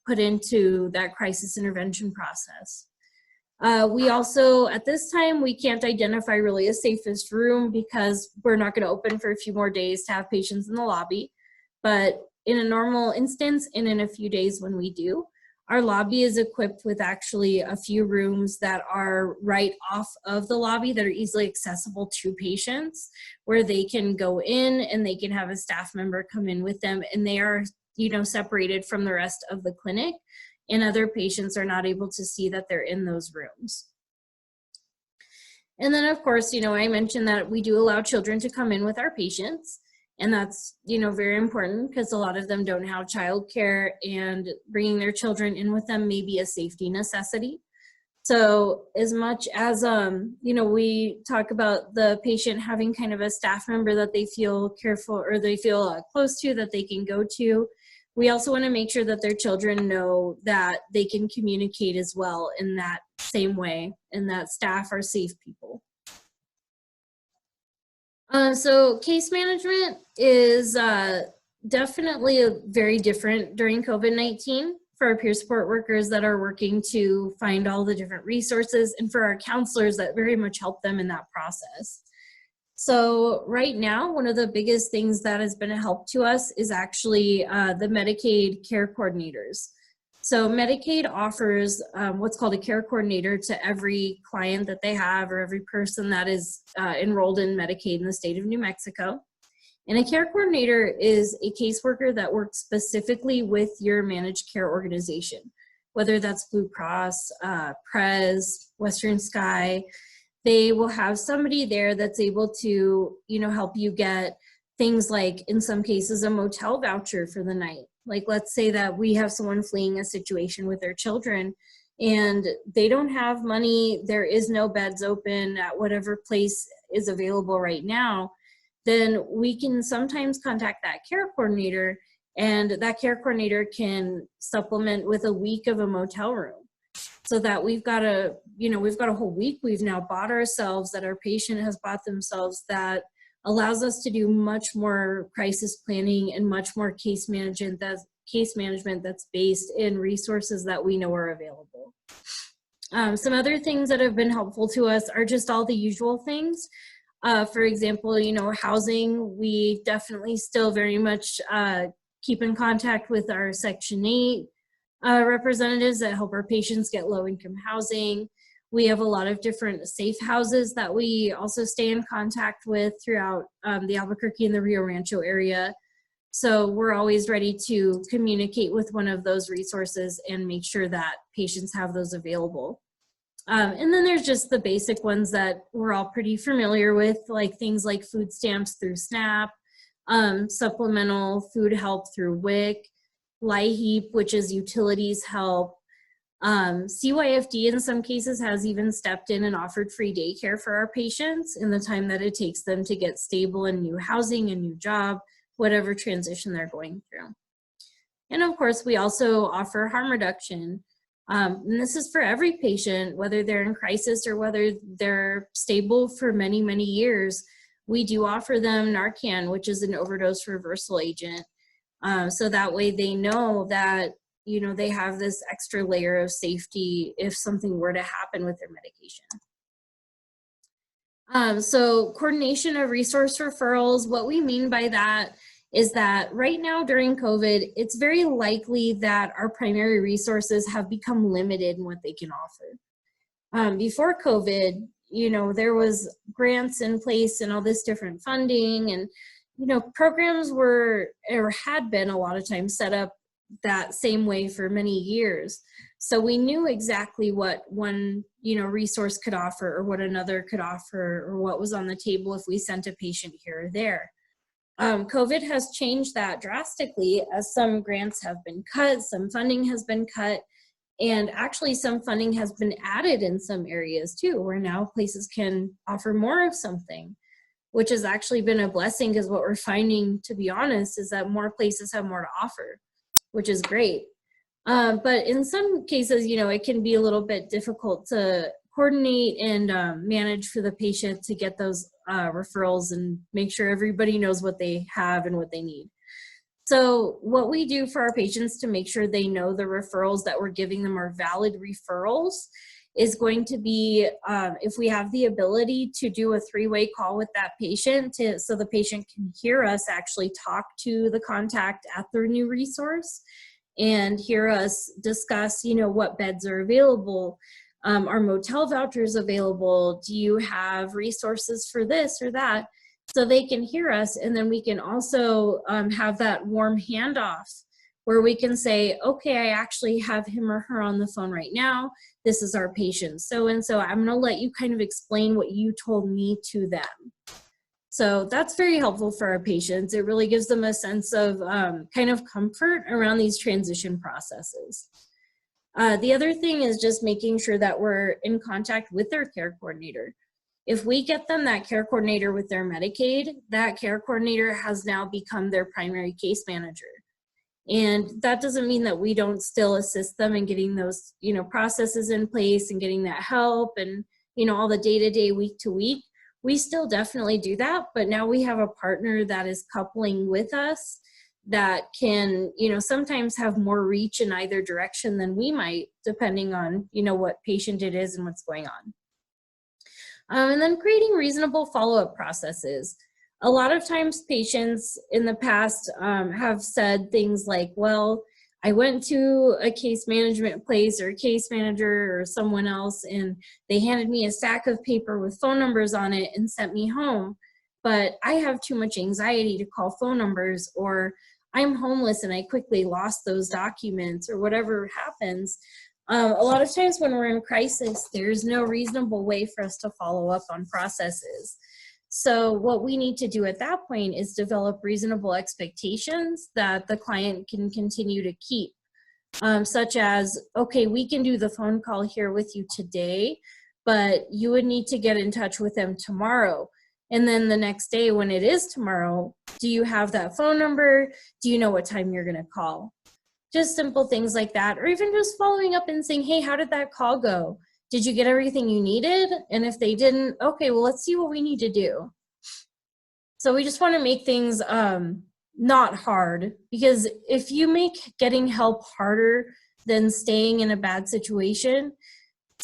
Speaker 2: put into that crisis intervention process. We also, at this time, we can't identify really a safest room because we're not going to open for a few more days to have patients in the lobby. But in a normal instance and in a few days when we do, our lobby is equipped with actually a few rooms that are right off of the lobby that are easily accessible to patients, where they can go in and they can have a staff member come in with them, and they are, separated from the rest of the clinic, and other patients are not able to see that they're in those rooms. And then, of course, I mentioned that we do allow children to come in with our patients. And that's, very important because a lot of them don't have childcare, and bringing their children in with them may be a safety necessity. So as much as, we talk about the patient having kind of a staff member that they feel careful or they feel close to, that they can go to, we also want to make sure that their children know that they can communicate as well in that same way, and that staff are safe people. So case management is definitely very different during COVID-19 for our peer support workers that are working to find all the different resources, and for our counselors that very much help them in that process. So right now, one of the biggest things that has been a help to us is actually the Medicaid care coordinators. So Medicaid offers what's called a care coordinator to every client that they have or every person that is enrolled in Medicaid in the state of New Mexico. And a care coordinator is a caseworker that works specifically with your managed care organization, whether that's Blue Cross, Prez, Western Sky. They will have somebody there that's able to, help you get things like, in some cases, a motel voucher for the night. Like, let's say that we have someone fleeing a situation with their children and they don't have money, there is no beds open at whatever place is available right now, then we can sometimes contact that care coordinator, and that care coordinator can supplement with a week of a motel room, so that we've got a whole week we've now bought ourselves, that our patient has bought themselves, that allows us to do much more crisis planning and much more case management that's based in resources that we know are available. Some other things that have been helpful to us are just all the usual things. For example, housing, we definitely still very much keep in contact with our Section 8 representatives that help our patients get low-income housing. We have a lot of different safe houses that we also stay in contact with throughout the Albuquerque and the Rio Rancho area. So we're always ready to communicate with one of those resources and make sure that patients have those available. And then there's just the basic ones that we're all pretty familiar with, like things like food stamps through SNAP, supplemental food help through WIC, LIHEAP, which is utilities help. CYFD in some cases has even stepped in and offered free daycare for our patients in the time that it takes them to get stable in new housing, a new job, whatever transition they're going through. And of course, we also offer harm reduction. And this is for every patient, whether they're in crisis or whether they're stable for many, many years. We do offer them Narcan, which is an overdose reversal agent. So that way they know that they have this extra layer of safety if something were to happen with their medication. So coordination of resource referrals, what we mean by that is that right now during COVID, it's very likely that our primary resources have become limited in what they can offer. Before COVID, there was grants in place and all this different funding, and programs were or had been a lot of times set up that same way for many years. So we knew exactly what one, resource could offer or what another could offer or what was on the table if we sent a patient here or there. COVID has changed that drastically, as some grants have been cut, some funding has been cut, and actually some funding has been added in some areas too, where now places can offer more of something, which has actually been a blessing, because what we're finding, to be honest, is that more places have more to offer, which is great. But in some cases, it can be a little bit difficult to coordinate and manage for the patient to get those referrals and make sure everybody knows what they have and what they need. So what we do for our patients to make sure they know the referrals that we're giving them are valid referrals is going to be, if we have the ability to do a 3-way call with that patient so the patient can hear us actually talk to the contact at their new resource and hear us discuss, what beds are available. Are motel vouchers available? Do you have resources for this or that? So they can hear us, and then we can also have that warm handoff where we can say, okay, I actually have him or her on the phone right now. This is our patient so-and-so. I'm gonna let you kind of explain what you told me to them. So that's very helpful for our patients. It really gives them a sense of kind of comfort around these transition processes. The other thing is just making sure that we're in contact with their care coordinator. If we get them that care coordinator with their Medicaid, that care coordinator has now become their primary case manager. And that doesn't mean that we don't still assist them in getting those, processes in place and getting that help and, all the day-to-day, week-to-week. We still definitely do that, but now we have a partner that is coupling with us that can, sometimes have more reach in either direction than we might, depending on, what patient it is and what's going on. And then creating reasonable follow-up processes. A lot of times patients in the past have said things like, well, I went to a case management place or a case manager or someone else, and they handed me a stack of paper with phone numbers on it and sent me home. But I have too much anxiety to call phone numbers, or I'm homeless and I quickly lost those documents, or whatever happens. A lot of times when we're in crisis, there's no reasonable way for us to follow up on processes. So what we need to do at that point is develop reasonable expectations that the client can continue to keep, such as, okay, we can do the phone call here with you today, but you would need to get in touch with them tomorrow. And then the next day when it is tomorrow, do you have that phone number? Do you know what time you're gonna call? Just simple things like that, or even just following up and saying, hey, how did that call go? Did you get everything you needed? And if they didn't, okay, well, let's see what we need to do. So we just want to make things not hard, because if you make getting help harder than staying in a bad situation,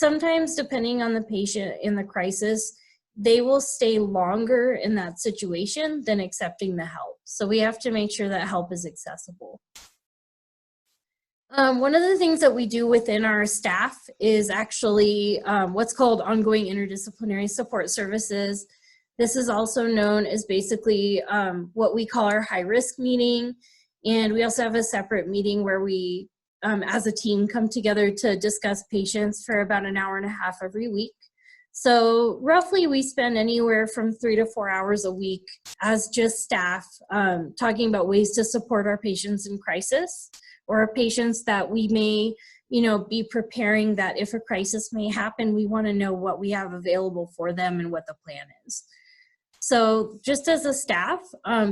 Speaker 2: sometimes depending on the patient in the crisis, they will stay longer in that situation than accepting the help. So we have to make sure that help is accessible. One of the things that we do within our staff is actually what's called ongoing interdisciplinary support services. This is also known as basically what we call our high-risk meeting. And we also have a separate meeting where we, as a team, come together to discuss patients for about an hour and a half every week. So roughly we spend anywhere from 3 to 4 hours a week as just staff talking about ways to support our patients in crisis, or patients that we may, be preparing that if a crisis may happen, we want to know what we have available for them and what the plan is. So just as a staff,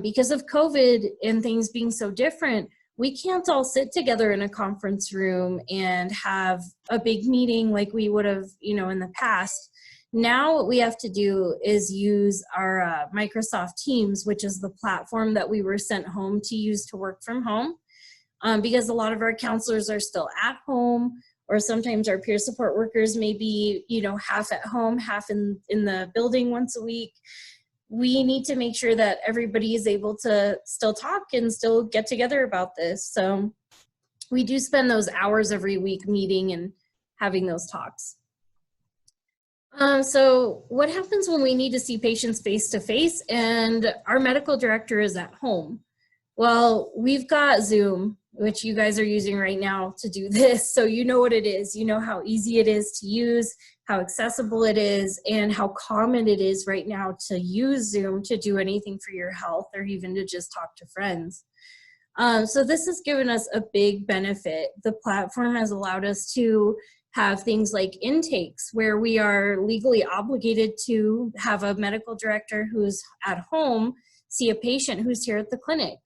Speaker 2: because of COVID and things being so different, we can't all sit together in a conference room and have a big meeting like we would have, in the past. Now what we have to do is use our Microsoft Teams, which is the platform that we were sent home to use to work from home. Because a lot of our counselors are still at home, or sometimes our peer support workers may be, half at home, half in the building once a week. We need to make sure that everybody is able to still talk and still get together about this. So we do spend those hours every week meeting and having those talks. So what happens when we need to see patients face-to-face and our medical director is at home? Well, we've got Zoom, which you guys are using right now to do this. So you know what it is. You know how easy it is to use, how accessible it is, and how common it is right now to use Zoom to do anything for your health, or even to just talk to friends. So this has given us a big benefit. The platform has allowed us to have things like intakes, where we are legally obligated to have a medical director who's at home see a patient who's here at the clinic.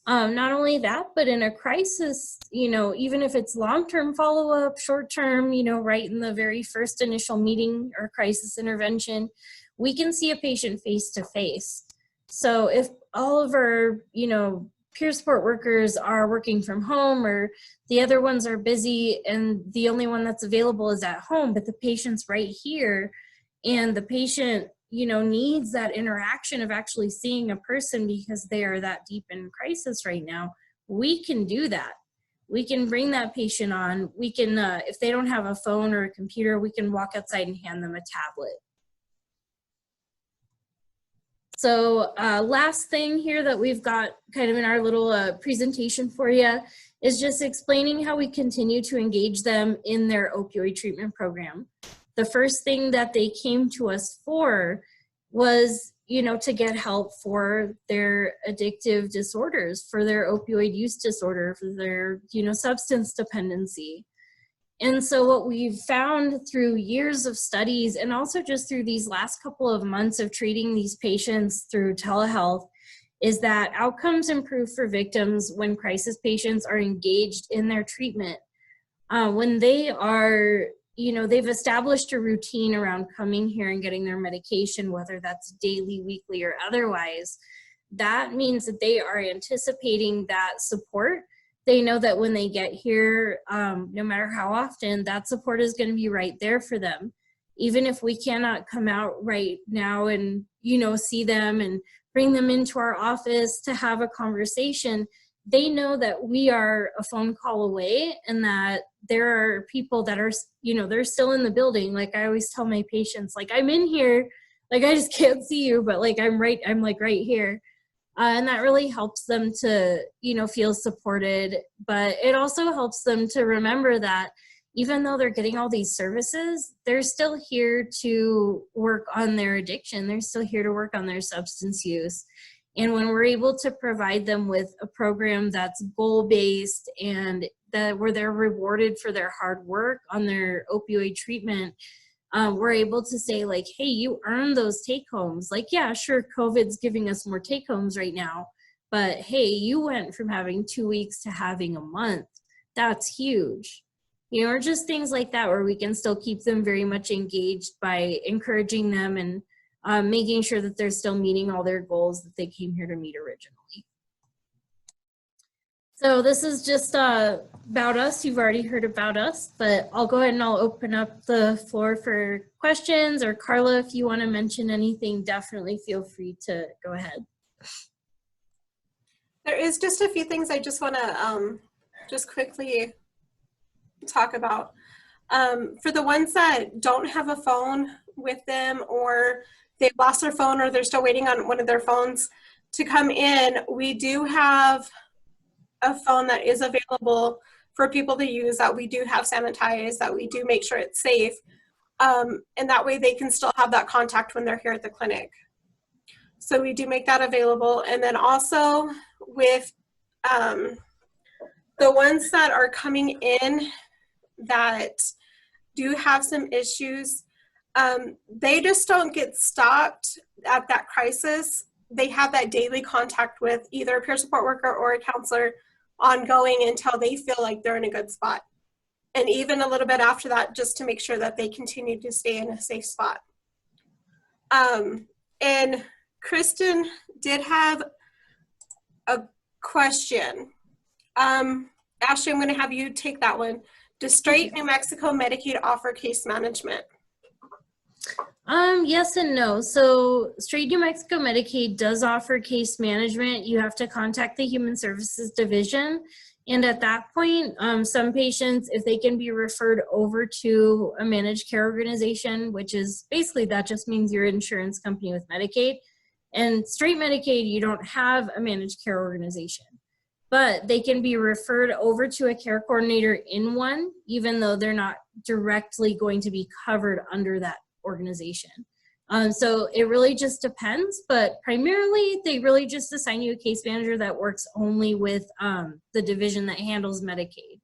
Speaker 2: Not only that, but in a crisis, even if it's long-term follow-up, short-term, right in the very first initial meeting or crisis intervention, we can see a patient face-to-face. So if all of our, peer support workers are working from home, or the other ones are busy and the only one that's available is at home, but the patient's right here, and the patient needs that interaction of actually seeing a person because they are that deep in crisis right now, we can do that. We can bring that patient on. We can, if they don't have a phone or a computer, we can walk outside and hand them a tablet. So last thing here that we've got kind of in our little presentation for you is just explaining how we continue to engage them in their opioid treatment program. The first thing that they came to us for was, to get help for their addictive disorders, for their opioid use disorder, for their, substance dependency. And so what we've found through years of studies, and also just through these last couple of months of treating these patients through telehealth, is that outcomes improve for victims when crisis patients are engaged in their treatment. When they are, they've established a routine around coming here and getting their medication, whether that's daily, weekly, or otherwise, that means that they are anticipating that support. They know that when they get here, no matter how often, that support is going to be right there for them. Even if we cannot come out right now and, see them and bring them into our office to have a conversation, they know that we are a phone call away, and that there are people that are, you know, they're still in the building. Like I always tell my patients, like, I'm in here, like I just can't see you, but like I'm right here. And that really helps them to, you know, feel supported. But it also helps them to remember that even though they're getting all these services, they're still here to work on their addiction. They're still here to work on their substance use. And when we're able to provide them with a program that's goal-based and that where they're rewarded for their hard work on their opioid treatment, we're able to say like, hey, you earned those take homes. Like, yeah, sure, COVID's giving us more take homes right now, but hey, you went from having 2 weeks to having a month. That's huge. You know, or just things like that where we can still keep them very much engaged by encouraging them and making sure that they're still meeting all their goals that they came here to meet originally. So this is just about us. You've already heard about us, but I'll go ahead and I'll open up the floor for questions. Or Carla, if you want to mention anything, definitely feel free to go ahead.
Speaker 3: There is just a few things I just want to just quickly talk about. For the ones that don't have a phone with them, or they've lost their phone, or they're still waiting on one of their phones to come in, we do have a phone that is available for people to use, that we do have sanitized, that we do make sure it's safe, and that way they can still have that contact when they're here at the clinic. So we do make that available. And then also with the ones that are coming in that do have some issues, they just don't get stopped at that crisis. They have that daily contact with either a peer support worker or a counselor ongoing until they feel like they're in a good spot. And even a little bit after that, just to make sure that they continue to stay in a safe spot. And Kristen did have a question. Ashley, I'm going to have you take that one. Does straight New Mexico Medicaid offer case management?
Speaker 2: Yes and no. So straight New Mexico Medicaid does offer case management. You have to contact the Human Services Division. And at that point, some patients, if they can be referred over to a managed care organization, which is basically, that just means your insurance company with Medicaid. And straight Medicaid, you don't have a managed care organization, but they can be referred over to a care coordinator in one, even though they're not directly going to be covered under that organization. So it really just depends, but primarily they really just assign you a case manager that works only with the division that handles Medicaid.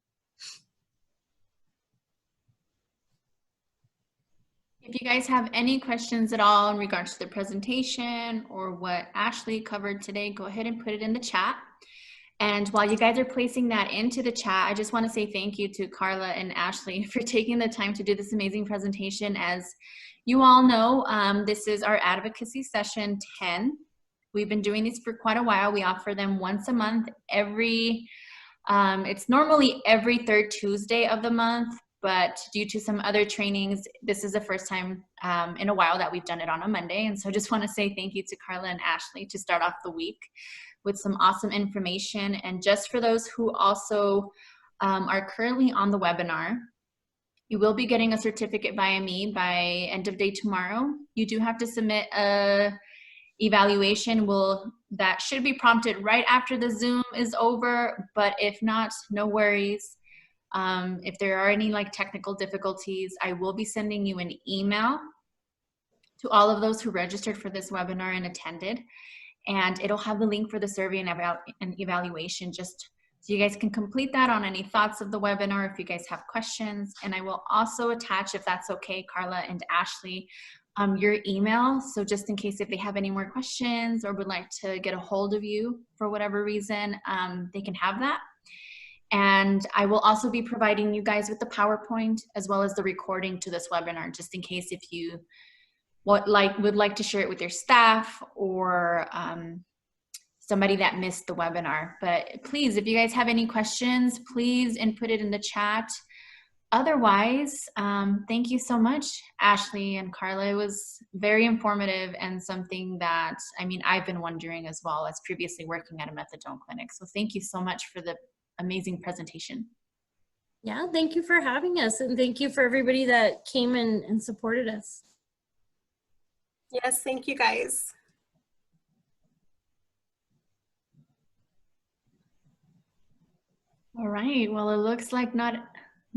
Speaker 1: If you guys have any questions at all in regards to the presentation or what Ashley covered today, go ahead and put it in the chat. And while you guys are placing that into the chat, I just want to say thank you to Carla and Ashley for taking the time to do this amazing presentation. As you all know, this is our advocacy session 10. We've been doing these for quite a while. We offer them once a month. It's normally every third Tuesday of the month, but due to some other trainings, this is the first time in a while that we've done it on a Monday. And so I just want to say thank you to Carla and Ashley to start off the week with some awesome information. And just for those who also are currently on the webinar, you will be getting a certificate via me by end of day tomorrow. You do have to submit a evaluation. That should be prompted right after the Zoom is over, but if not, no worries. If there are any technical difficulties, I will be sending you an email to all of those who registered for this webinar and attended. And it'll have the link for the survey and evaluation, just so you guys can complete that on any thoughts of the webinar if you guys have questions. And I will also attach, if that's okay, Carla and Ashley, your email. So just in case if they have any more questions or would like to get a hold of you for whatever reason, they can have that. And I will also be providing you guys with the PowerPoint as well as the recording to this webinar, just in case if you would like to share it with your staff or somebody that missed the webinar. But please, if you guys have any questions, please input it in the chat. otherwise, thank you so much, Ashley and Carla. It was very informative and something that, I mean, I've been wondering as well as previously working at a methadone clinic. So thank you so much for the amazing presentation.
Speaker 2: Yeah, thank you for having us, and thank you for everybody that came in and supported us.
Speaker 3: Yes, thank you guys.
Speaker 1: All right, well, it looks like not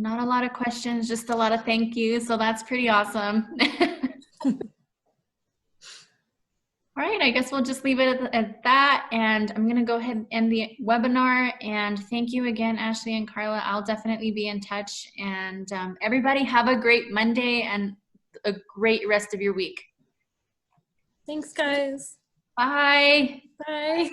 Speaker 1: a lot of questions, just a lot of thank yous, so that's pretty awesome. All right, I guess we'll just leave it at that, and I'm gonna go ahead and end the webinar, and thank you again, Ashley and Carla. I'll definitely be in touch, and everybody have a great Monday and a great rest of your week.
Speaker 2: Thanks, guys.
Speaker 1: Bye.
Speaker 2: Bye.